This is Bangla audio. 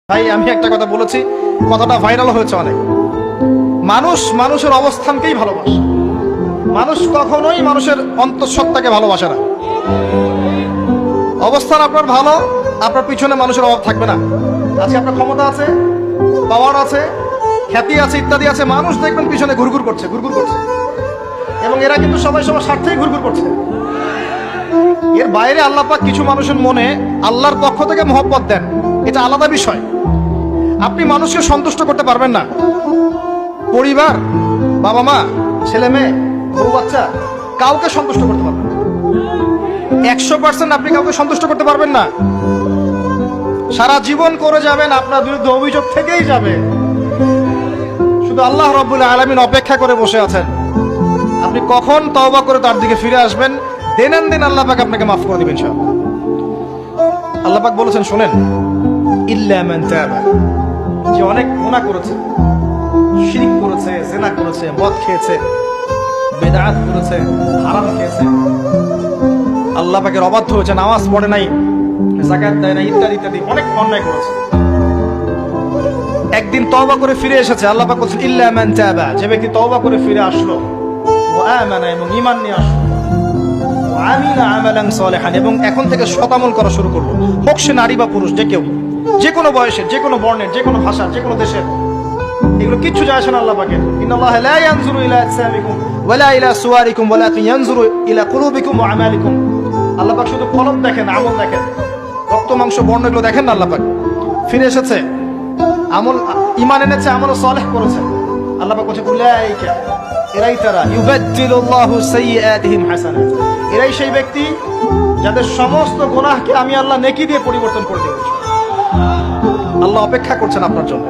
ভাই আমি একটা কথা বলেছি, কথাটা ভাইরাল হয়েছে অনেক। মানুষ মানুষের অবস্থানকেই ভালোবাসে। মানুষ কখনোই মানুষের অন্তঃসত্ত্বাকে ভালোবাসে না। অবস্থান আপনার ভালো, আপনার পিছনে মানুষের অভাব থাকবে না। আজকে আপনার ক্ষমতা আছে, পাওয়ার আছে, খ্যাতি আছে, ইত্যাদি আছে, মানুষ দেখবেন পিছনে ঘুরঘুর করছে, ঘুরঘুর করছে, এবং এরা কিন্তু সবাই সবার স্বার্থেই ঘুরঘুর করছে। এর বাইরে আল্লাহ পাক কিছু মানুষের মনে আল্লাহর পক্ষ থেকে মহব্বত দেন, এটা আলাদা বিষয়। আপনি মানুষকে সন্তুষ্ট করতে পারবেন না। পরিবার, বাবা মা, ছেলে মেয়ে, বউ বাচ্চা, কাউকে সন্তুষ্ট করতে পারবেন না। 100% আপনি কাউকে সন্তুষ্ট করতে পারবেন না। সারা জীবন করে যাবেন, আপনার বিরুদ্ধে অভিযোগ থেকেই যাবে। শুধু আল্লাহ রাব্বুল আলামিন অপেক্ষা করে বসে আছেন, আপনি কখন তওবা করে তার দিকে ফিরে আসবেন। দিন আল্লাহ পাক আপনাকে মাফ করে দিবেন ইনশাআল্লাহ। আল্লাহ পাক বলেছেন, শুনেন, ইল্লা মান তাবা, যে অনেক গুনাহ করেছে, শিরক করেছে, জিনা করেছে, মদ খেয়েছে, বিদআত করেছে, হারাম খেয়েছে, আল্লাহ পাকের অবাধ্য হয়েছে, নামাজ পড়ে নাই, যাকাত দেয় না, ইত্যাদি ইত্যাদি অনেক অন্যায় করেছে, একদিন তওবা করে ফিরে এসেছে। আল্লাহ পাক বলেছেন, ইল্লা মান তাবা, যে ব্যক্তি তওবা করে ফিরে আসলো, ওয়া আমানা, এবং ঈমান নিয়ে আসলো, ওয়া আমিলা আমালান সালিহান, এবং এখন থেকে সৎ আমল করা শুরু করলো, হোক সে নারী বা পুরুষ, যে কেউ, যে কোনো বয়সের, যে কোনো বর্ণের, যে কোনো ভাষার, যে কোনো দেশের, এগুলো কিচ্ছু যায় আসে না আল্লাহ পাকের। ইন্নাল্লাহা লা ইয়ানজুরু ইলা আজসামিকুম ওয়ালা ইলা সুওয়ারিকুম ওয়ালাকিন ইয়ানজুরু ইলা কুলুবিকুম ওয়া আমালিকুম। আল্লাহ পাক শুধু কলম দেখেন, আমল দেখেন, রক্ত মাংস বর্ণ এগুলো দেখেন না। আল্লাহ পাক ফিরে এসেছে, আমল ঈমান এনেছে, আমল সালেহ করেছে। আল্লাহ পাক বলেছে, উলাইকা, এরাই তারা, ইউবাদদিলুল্লাহু সাইয়্যাতিহিম হাসানাত, এরাই সেই ব্যক্তি যাদের সমস্ত গুনাহকে আমি আল্লাহ নেকি দিয়ে পরিবর্তন করে দেব। আল্লাহ অপেক্ষা করছেন আপনার জন্য।